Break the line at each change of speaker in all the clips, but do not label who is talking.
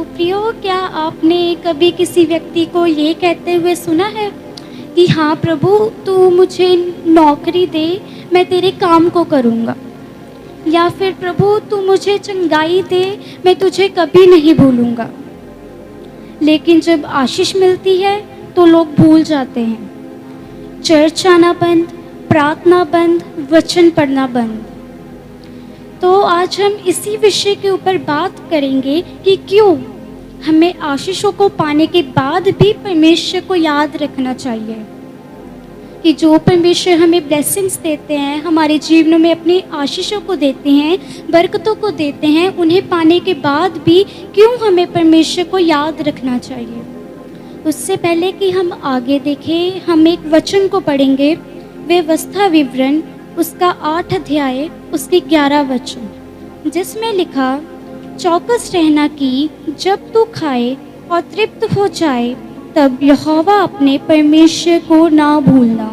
प्रियो, क्या आपने कभी किसी व्यक्ति को ये कहते हुए सुना है कि हाँ प्रभु, तू मुझे नौकरी दे, मैं तेरे काम को करूँगा। या फिर प्रभु तू मुझे चंगाई दे, मैं तुझे कभी नहीं भूलूँगा। लेकिन जब आशीष मिलती है तो लोग भूल जाते हैं। चर्च आना बंद, प्रार्थना बंद, वचन पढ़ना बंद। तो आज हम इसी विषय के ऊपर बात करेंगे कि क्यों हमें आशीषों को पाने के बाद भी परमेश्वर को याद रखना चाहिए। कि जो परमेश्वर हमें ब्लेसिंग्स देते हैं, हमारे जीवन में अपनी आशीषों को देते हैं, बरकतों को देते हैं, उन्हें पाने के बाद भी क्यों हमें परमेश्वर को याद रखना चाहिए। उससे पहले कि हम आगे देखें, हम एक वचन को पढ़ेंगे, व्यवस्था विवरण उसका 8 अध्याय उसकी 11 वचन, जिसमें लिखा, चौकस रहना कि जब तू खाए और तृप्त हो जाए तब यहोवा अपने परमेश्वर को ना भूलना।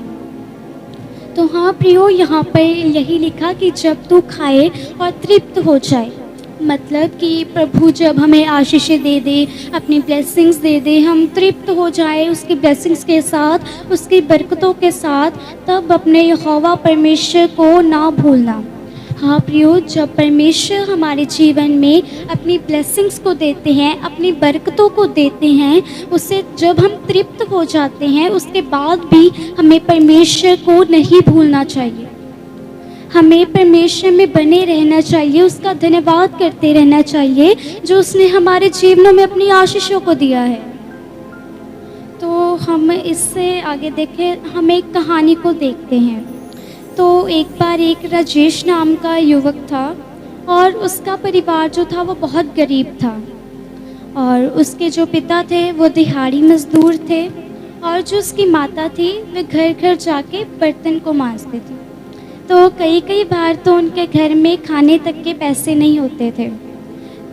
तो हाँ प्रियो, यहाँ पर यही लिखा कि जब तू खाए और तृप्त हो जाए, मतलब कि प्रभु जब हमें आशीषें दे दे, अपनी ब्लेसिंग्स दे दे, हम तृप्त हो जाए उसकी ब्लेसिंग्स के साथ, उसकी बरकतों के साथ, तब अपने यहोवा परमेश्वर को ना भूलना। हाँ प्रियो, जब परमेश्वर हमारे जीवन में अपनी ब्लेसिंग्स को देते हैं, अपनी बरकतों को देते हैं, उससे जब हम तृप्त हो जाते हैं, उसके बाद भी हमें परमेश्वर को नहीं भूलना चाहिए। हमें परमेश्वर में बने रहना चाहिए, उसका धन्यवाद करते रहना चाहिए जो उसने हमारे जीवनों में अपनी आशीषों को दिया है। तो हम इससे आगे देखें, हम एक कहानी को देखते हैं। तो एक बार एक राजेश नाम का युवक था और उसका परिवार जो था वो बहुत गरीब था, और उसके जो पिता थे वो दिहाड़ी मजदूर थे, और जो उसकी माता थी वे घर घर जाके बर्तन को मांजती थी। तो कई बार तो उनके घर में खाने तक के पैसे नहीं होते थे।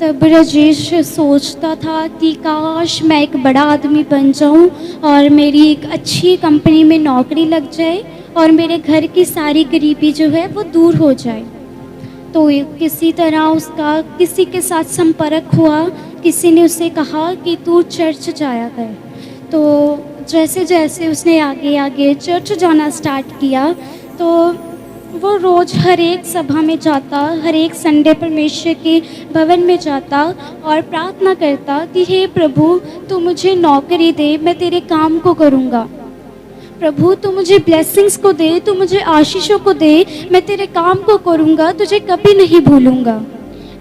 तब राजेश सोचता था कि काश मैं एक बड़ा आदमी बन जाऊं और मेरी एक अच्छी कंपनी में नौकरी लग जाए और मेरे घर की सारी गरीबी जो है वो दूर हो जाए। तो किसी तरह उसका किसी के साथ संपर्क हुआ, किसी ने उसे कहा कि तू चर्च जाया कर। तो जैसे जैसे उसने आगे आगे चर्च जाना स्टार्ट किया, तो वो रोज़ हर एक सभा में जाता, हर एक संडे परमेश्वर के भवन में जाता और प्रार्थना करता कि हे प्रभु तू मुझे नौकरी दे, मैं तेरे काम को करूँगा। प्रभु तू मुझे ब्लेसिंग्स को दे, तू मुझे आशीषों को दे, मैं तेरे काम को करूँगा, तुझे कभी नहीं भूलूँगा।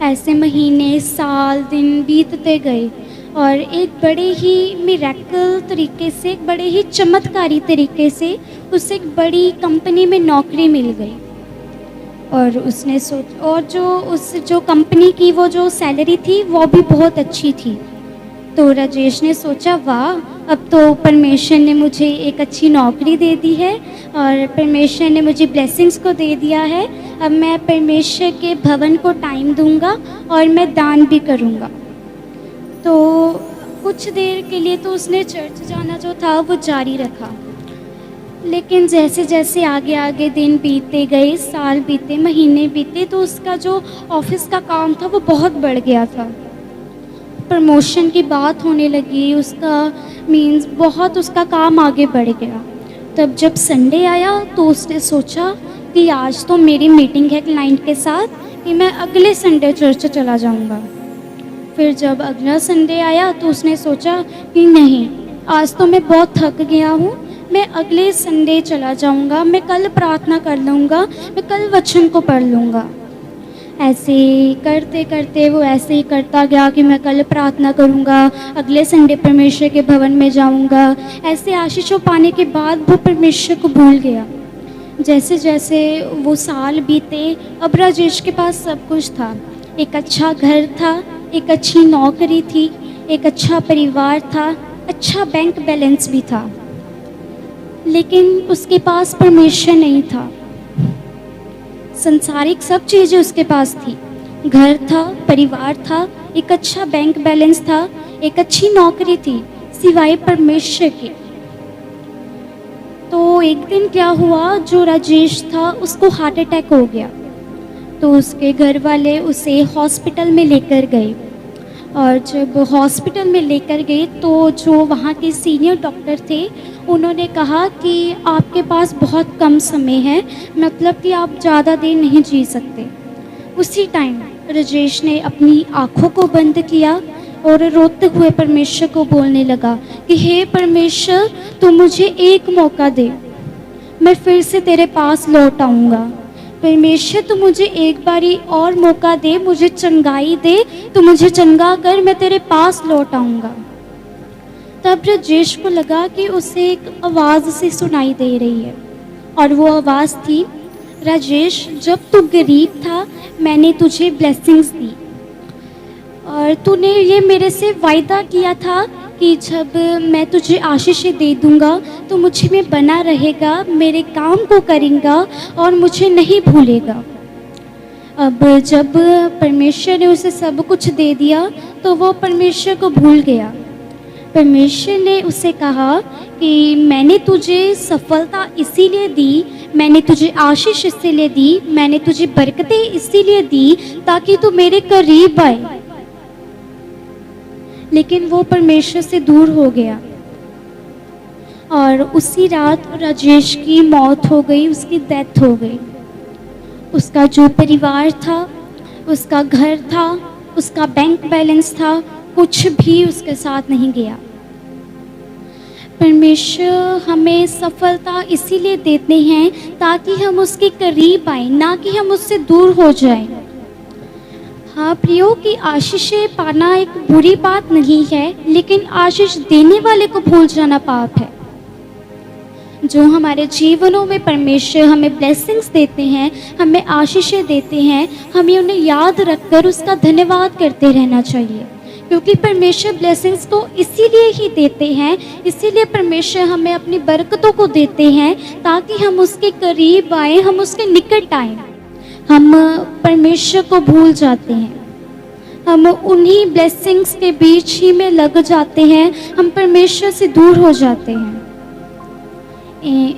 ऐसे महीने, साल, दिन बीतते गए और एक बड़े ही मिरेकल तरीके से, एक बड़े ही चमत्कारी तरीके से उसे एक बड़ी कंपनी में नौकरी मिल गई। और उसने और जो कंपनी की वो जो सैलरी थी वो भी बहुत अच्छी थी। तो राजेश ने सोचा, वाह, अब तो परमेश्वर ने मुझे एक अच्छी नौकरी दे दी है और परमेश्वर ने मुझे ब्लेसिंग्स को दे दिया है। अब मैं परमेश्वर के भवन को टाइम दूंगा और मैं दान भी करूंगा। तो कुछ देर के लिए तो उसने चर्च जाना जो था वो जारी रखा, लेकिन जैसे जैसे आगे आगे दिन बीतते गए, साल बीते, महीने बीते, तो उसका जो ऑफिस का काम था वो बहुत बढ़ गया था। प्रमोशन की बात होने लगी, उसका बहुत उसका काम आगे बढ़ गया। तब जब संडे आया तो उसने सोचा कि आज तो मेरी मीटिंग है क्लाइंट के साथ, कि मैं अगले संडे चर्च चला जाऊंगा। फिर जब अगला संडे आया तो उसने सोचा कि नहीं, आज तो मैं बहुत थक गया हूँ, मैं अगले संडे चला जाऊंगा, मैं कल प्रार्थना कर लूँगा, मैं कल वचन को पढ़ लूँगा। ऐसे करते करते वो ऐसे ही करता गया कि मैं कल प्रार्थना करूँगा, अगले संडे परमेश्वर के भवन में जाऊँगा। ऐसे आशीषों पाने के बाद वो परमेश्वर को भूल गया। जैसे जैसे वो साल बीते, अब राजेश के पास सब कुछ था, एक अच्छा घर था, एक अच्छी नौकरी थी, एक अच्छा परिवार था, अच्छा बैंक बैलेंस भी था, लेकिन उसके पास परमेश्वर नहीं था। संसारिक सब चीज़ें उसके पास थी, घर था, परिवार था, एक अच्छा बैंक बैलेंस था, एक अच्छी नौकरी थी, सिवाय परमेश्वर के। तो एक दिन क्या हुआ, जो राजेश था उसको हार्ट अटैक हो गया। तो उसके घर वाले उसे हॉस्पिटल में लेकर गए और जब हॉस्पिटल में लेकर गए तो जो वहाँ के सीनियर डॉक्टर थे, उन्होंने कहा कि आपके पास बहुत कम समय है, मतलब कि आप ज़्यादा देर नहीं जी सकते। उसी टाइम राजेश ने अपनी आँखों को बंद किया और रोते हुए परमेश्वर को बोलने लगा कि हे परमेश्वर, तू मुझे एक मौका दे, मैं फिर से तेरे पास लौट आऊँगा। परमेश्वर, तू मुझे एक बारी और मौका दे, मुझे चंगाई दे, तू मुझे चंगा कर, मैं तेरे पास लौट आऊँगा। तब राजेश को लगा कि उसे एक आवाज़ सी सुनाई दे रही है, और वो आवाज़ थी, राजेश, जब तू गरीब था मैंने तुझे ब्लेसिंग्स दी, और तूने ये मेरे से वायदा किया था कि जब मैं तुझे आशीषें दे दूँगा तो मुझ में बना रहेगा, मेरे काम को करेगा और मुझे नहीं भूलेगा। अब जब परमेश्वर ने उसे सब कुछ दे दिया तो वो परमेश्वर को भूल गया। परमेश्वर ने उसे कहा कि मैंने तुझे सफलता इसीलिए दी, मैंने तुझे आशीष इसीलिए दी, मैंने तुझे बरकतें इसीलिए दी ताकि तू मेरे करीब आए। लेकिन वो परमेश्वर से दूर हो गया और उसी रात राजेश की मौत हो गई, उसकी डेथ हो गई। उसका जो परिवार था, उसका घर था, उसका बैंक बैलेंस था, कुछ भी उसके साथ नहीं गया। परमेश्वर हमें सफलता इसीलिए देते हैं ताकि हम उसके करीब आए, ना कि हम उससे दूर हो जाएं। हाँ प्रियो, की आशीषें पाना एक बुरी बात नहीं है, लेकिन आशीष देने वाले को भूल जाना पाप है। जो हमारे जीवनों में परमेश्वर हमें ब्लेसिंग्स देते हैं, हमें आशीषें देते हैं, हमें उन्हें याद रखकर उसका धन्यवाद करते रहना चाहिए, क्योंकि परमेश्वर ब्लेसिंग्स तो इसीलिए ही देते हैं, इसीलिए परमेश्वर हमें अपनी बरकतों को देते हैं ताकि हम उसके करीब आए, हम उसके निकट आए। हम परमेश्वर को भूल जाते हैं, हम उन्हीं ब्लेसिंग्स के बीच ही में लग जाते हैं, हम परमेश्वर से दूर हो जाते हैं।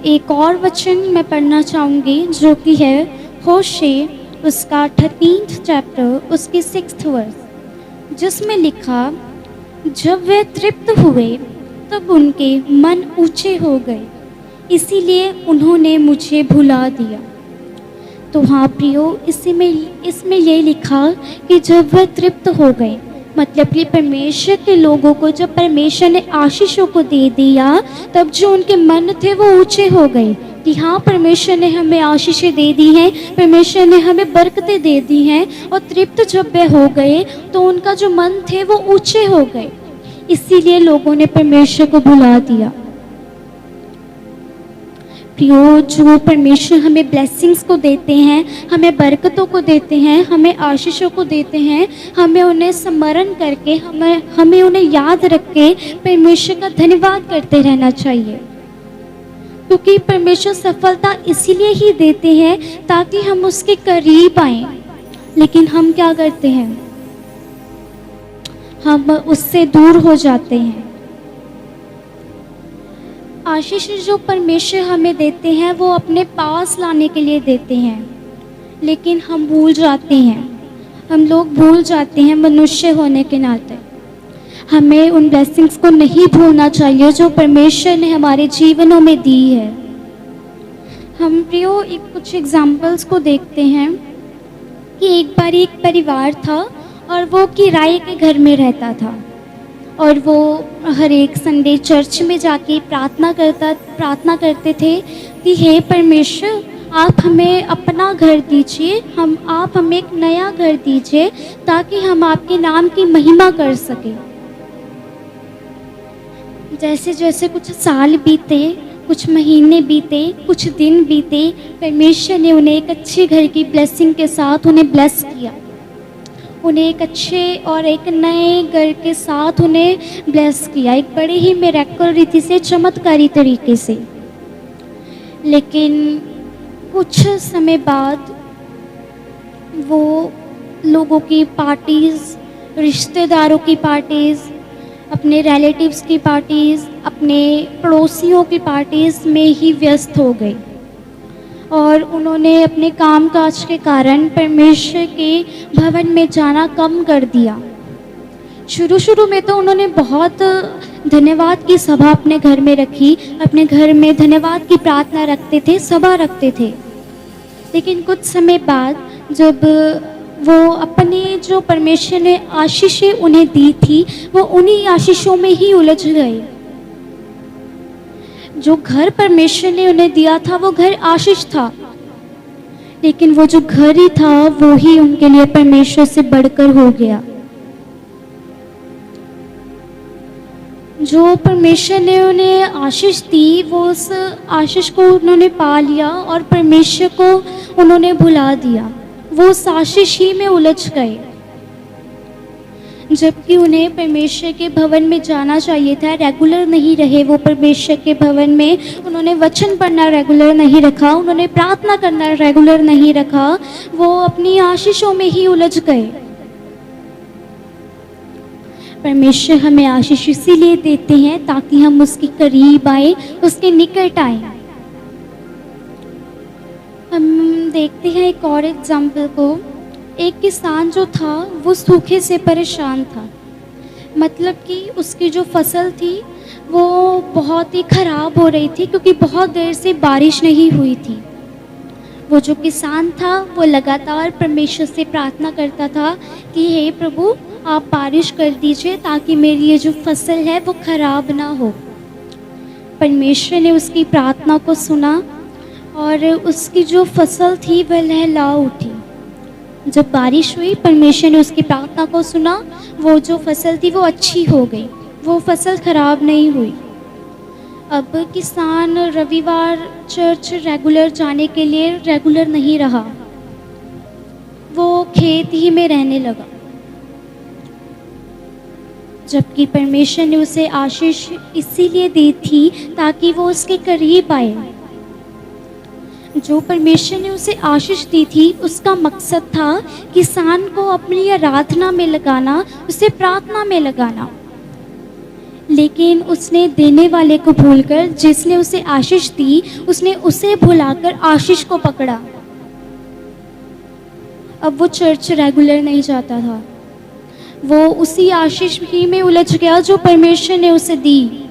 एक और वचन मैं पढ़ना चाहूँगी जो कि है होशे उसका 13th चैप्टर, उसकी 6th वर्स, जिसमें लिखा, जब वे तृप्त हुए तब उनके मन ऊंचे हो गए, इसीलिए उन्होंने मुझे भुला दिया। तो हाँ प्रियो, इसमें ये लिखा कि जब वह तृप्त हो गए, मतलब कि परमेश्वर के लोगों को जब परमेश्वर ने आशीषों को दे दिया, तब जो उनके मन थे वो ऊंचे हो गए कि हाँ परमेश्वर ने हमें आशीषें दे दी हैं, परमेश्वर ने हमें बरकतें दे दी हैं। और तृप्त जब वे हो गए तो उनका जो मन थे वो ऊंचे हो गए, इसीलिए लोगों ने परमेश्वर को भुला दिया। प्रियो, जो परमेश्वर हमें ब्लेसिंग्स को देते हैं, हमें बरकतों को देते हैं, हमें आशीषों को देते हैं, हमें उन्हें स्मरण करके, हमें उन्हें याद रख के परमेश्वर का धन्यवाद करते रहना चाहिए, क्योंकि परमेश्वर सफलता इसीलिए ही देते हैं ताकि हम उसके करीब आएं। लेकिन हम क्या करते हैं, हम उससे दूर हो जाते हैं। आशीष जो परमेश्वर हमें देते हैं वो अपने पास लाने के लिए देते हैं, लेकिन हम भूल जाते हैं, हम लोग भूल जाते हैं मनुष्य होने के नाते। हमें उन ब्लेसिंग्स को नहीं भूलना चाहिए जो परमेश्वर ने हमारे जीवनों में दी है। हम प्रियो कुछ एग्जाम्पल्स को देखते हैं कि एक बार एक परिवार था और वो किराए के घर में रहता था, और वो हर एक संडे चर्च में जाके प्रार्थना करते थे कि हे परमेश्वर, आप हमें अपना घर दीजिए, आप हमें एक नया घर दीजिए ताकि हम आपके नाम की महिमा कर सकें। जैसे जैसे कुछ साल बीते, कुछ महीने बीते, कुछ दिन बीते, परमेश्वर ने उन्हें एक अच्छे घर की ब्लेसिंग के साथ उन्हें ब्लेस किया, उन्हें एक अच्छे और एक नए घर के साथ उन्हें ब्लेस किया, एक बड़े ही मिरेकल रीति से, चमत्कारी तरीके से। लेकिन कुछ समय बाद वो लोगों की पार्टीज़, रिश्तेदारों की पार्टीज़, अपने रिलेटिव्स की पार्टीज़, अपने पड़ोसियों की पार्टीज़ में ही व्यस्त हो गए, और उन्होंने अपने कामकाज के कारण परमेश्वर के भवन में जाना कम कर दिया। शुरू शुरू में तो उन्होंने बहुत धन्यवाद की सभा अपने घर में रखी, अपने घर में धन्यवाद की प्रार्थना रखते थे, सभा रखते थे। लेकिन कुछ समय बाद जब वो अपने जो परमेश्वर ने आशीषें उन्हें दी थी, वो उन्हीं आशीषों में ही उलझ गए। जो घर परमेश्वर ने उन्हें दिया था वो घर आशीष था, लेकिन वो जो घर ही था वो ही उनके लिए परमेश्वर से बढ़कर हो गया। जो परमेश्वर ने उन्हें आशीष दी, वो उस आशीष को उन्होंने पा लिया और परमेश्वर को उन्होंने भुला दिया। वो उस आशीष ही में उलझ गए, जबकि उन्हें परमेश्वर के भवन में जाना चाहिए था। रेगुलर नहीं रहे वो परमेश्वर के भवन में, उन्होंने वचन पढ़ना रेगुलर नहीं रखा, उन्होंने प्रार्थना करना रेगुलर नहीं रखा, वो अपनी आशीषों में ही उलझ गए। परमेश्वर हमें आशीष इसीलिए देते हैं ताकि हम उसके करीब आए, उसके निकट आए। हम देखते हैं एक और एग्जाम्पल को। एक किसान जो था वो सूखे से परेशान था, मतलब कि उसकी जो फसल थी वो बहुत ही ख़राब हो रही थी, क्योंकि बहुत देर से बारिश नहीं हुई थी। वो जो किसान था वो लगातार परमेश्वर से प्रार्थना करता था कि हे प्रभु, आप बारिश कर दीजिए ताकि मेरी ये जो फसल है वो ख़राब ना हो। परमेश्वर ने उसकी प्रार्थना को सुना और उसकी जो फसल थी वह लहला उठी। जब बारिश हुई, परमेश्वर ने उसकी प्रार्थना को सुना, वो जो फसल थी वो अच्छी हो गई, वो फसल ख़राब नहीं हुई। अब किसान रविवार चर्च रेगुलर जाने के लिए रेगुलर नहीं रहा, वो खेत ही में रहने लगा, जबकि परमेश्वर ने उसे आशीष इसीलिए दी थी ताकि वो उसके करीब आए। जो परमेश्वर ने उसे आशीष दी थी उसका मकसद था किसान को अपनी आराधना में लगाना, उसे प्रार्थना में लगाना। लेकिन उसने देने वाले को भूलकर, जिसने उसे आशीष दी, उसने उसे भुलाकर आशीष को पकड़ा। अब वो चर्च रेगुलर नहीं जाता था, वो उसी आशीष ही में उलझ गया जो परमेश्वर ने उसे दी।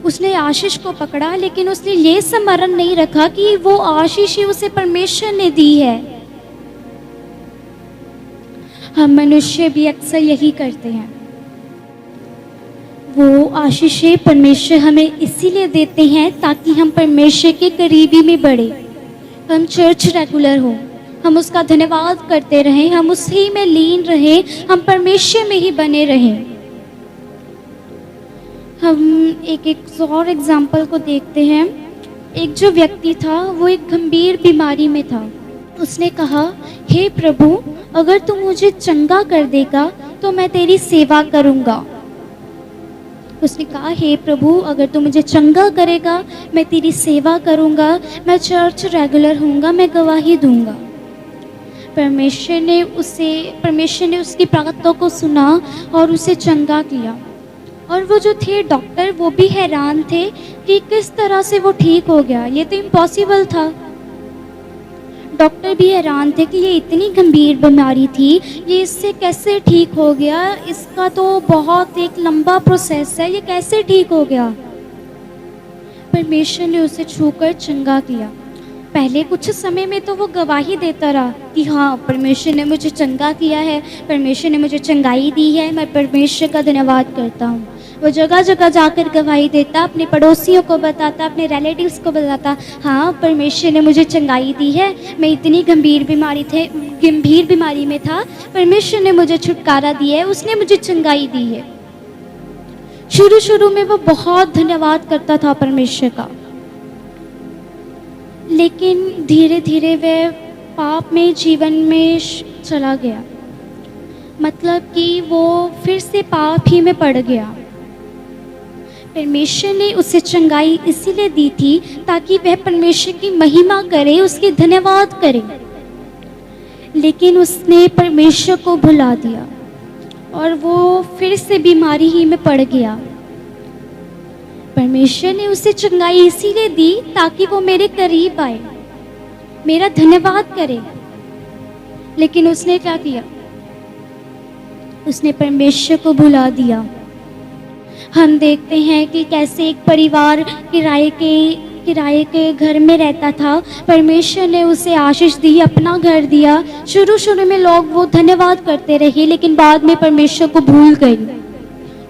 उसने आशीष को पकड़ा, लेकिन उसने ये स्मरण नहीं रखा कि वो आशीष ही उसे परमेश्वर ने दी है। हम मनुष्य भी अक्सर यही करते हैं। वो आशीषें परमेश्वर हमें इसीलिए देते हैं ताकि हम परमेश्वर के करीबी में बढ़े, हम चर्च रेगुलर हो, हम उसका धन्यवाद करते रहें, हम उसी में लीन रहें, हम परमेश्वर में ही बने रहें। हम एक और एग्जाम्पल को देखते हैं। एक जो व्यक्ति था वो एक गंभीर बीमारी में था। उसने कहा, हे प्रभु, अगर तू मुझे चंगा कर देगा तो मैं तेरी सेवा करूँगा। उसने कहा, हे प्रभु, अगर तू मुझे चंगा करेगा मैं तेरी सेवा करूँगा, मैं चर्च रेगुलर होऊंगा, मैं गवाही दूंगा। परमेश्वर ने उसकी प्रार्थना को सुना और उसे चंगा किया। और वो जो थे डॉक्टर, वो भी हैरान थे कि किस तरह से वो ठीक हो गया, ये तो इम्पॉसिबल था। डॉक्टर भी हैरान थे कि ये इतनी गंभीर बीमारी थी, ये इससे कैसे ठीक हो गया, इसका तो बहुत एक लंबा प्रोसेस है, ये कैसे ठीक हो गया। परमेश्वर ने उसे छूकर चंगा किया। पहले कुछ समय में तो वो गवाही देता रहा कि हाँ, परमेश्वर ने मुझे चंगा किया है, परमेश्वर ने मुझे चंगाई दी है, मैं परमेश्वर का धन्यवाद करता हूँ। वो जगह जगह जाकर गवाही देता, अपने पड़ोसियों को बताता, अपने रिलेटिव्स को बताता, हाँ, परमेश्वर ने मुझे चंगाई दी है, मैं इतनी गंभीर बीमारी में था, परमेश्वर ने मुझे छुटकारा दिया है, उसने मुझे चंगाई दी है। शुरू शुरू में वो बहुत धन्यवाद करता था परमेश्वर का, लेकिन धीरे धीरे वह पाप में, जीवन में चला गया। मतलब कि वो फिर से पाप ही में पड़ गया। परमेश्वर ने उसे चंगाई इसीलिए दी थी ताकि वह परमेश्वर की महिमा करे, उसकी धन्यवाद करे, लेकिन उसने परमेश्वर को भुला दिया और वो फिर से बीमारी ही में पड़ गया। परमेश्वर ने उसे चंगाई इसीलिए दी ताकि वो मेरे करीब आए, मेरा धन्यवाद करे, लेकिन उसने क्या किया? उसने परमेश्वर को भुला दिया। हम देखते हैं कि कैसे एक परिवार किराए के घर में रहता था। परमेश्वर ने उसे आशीष दी, अपना घर दिया। शुरू शुरू में लोग वो धन्यवाद करते रहे, लेकिन बाद में परमेश्वर को भूल गए।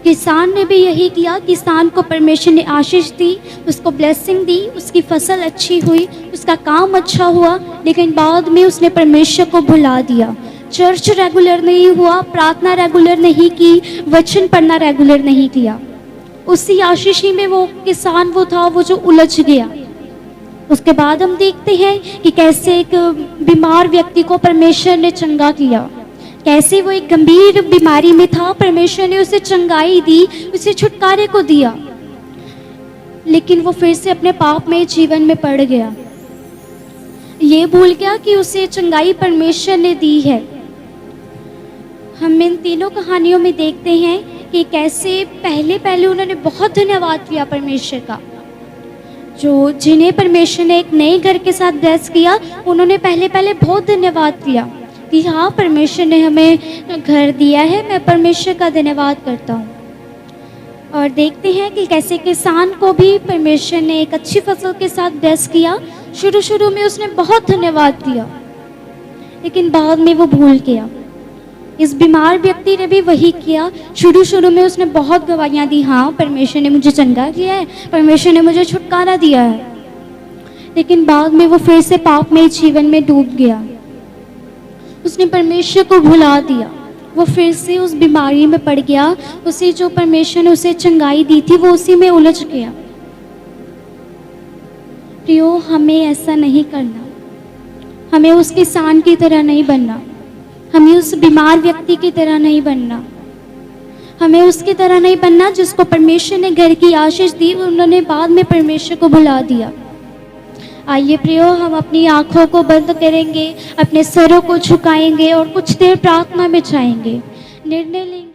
किसान ने भी यही किया। किसान को परमेश्वर ने आशीष दी, उसको ब्लेसिंग दी, उसकी फसल अच्छी हुई, उसका काम अच्छा हुआ, लेकिन बाद में उसने परमेश्वर को भुला दिया। चर्च रेगुलर नहीं हुआ, प्रार्थना रेगुलर नहीं की, वचन पढ़ना रेगुलर नहीं किया। उसी आशीष ही में वो किसान वो जो उलझ गया। उसके बाद हम देखते हैं कि कैसे एक बीमार व्यक्ति को परमेश्वर ने चंगा किया। कैसे वो एक गंभीर बीमारी में था, परमेश्वर ने उसे चंगाई दी, उसे छुटकारे को दिया, लेकिन वो फिर से अपने पाप में जीवन में पड़ गया। ये भूल गया कि उसे चंगाई परमेश्वर ने दी है। हम इन तीनों कहानियों में देखते हैं कि कैसे पहले उन्होंने बहुत धन्यवाद किया परमेश्वर का। जिन्हें परमेश्वर ने एक नए घर के साथ ब्लेस किया, उन्होंने पहले बहुत धन्यवाद किया कि हाँ, परमेश्वर ने हमें घर दिया है, मैं परमेश्वर का धन्यवाद करता हूँ। और देखते हैं कि कैसे किसान को भी परमेश्वर ने एक अच्छी फसल के साथ ब्लेस किया। शुरू में उसने बहुत धन्यवाद किया, लेकिन बाद में वो भूल गया। इस बीमार व्यक्ति ने भी वही किया। शुरू में उसने बहुत गवाहियाँ दी, हाँ परमेश्वर ने मुझे चंगा किया है, परमेश्वर ने मुझे छुटकारा दिया है, लेकिन बाद में वो फिर से पाप में जीवन में डूब गया। उसने परमेश्वर को भुला दिया, वो फिर से उस बीमारी में पड़ गया। उसे जो परमेश्वर ने उसे चंगाई दी थी, वो उसी में उलझ गया। प्रियो, हमें ऐसा नहीं करना। हमें उस किसान की तरह नहीं बनना, हमें उस बीमार व्यक्ति की तरह नहीं बनना, हमें उसकी तरह नहीं बनना जिसको परमेश्वर ने घर की आशीष दी, उन्होंने बाद में परमेश्वर को भुला दिया। आइए प्रियो, हम अपनी आंखों को बंद करेंगे, अपने सरों को झुकाएंगे और कुछ देर प्रार्थना में जाएंगे, निर्णय लेंगे।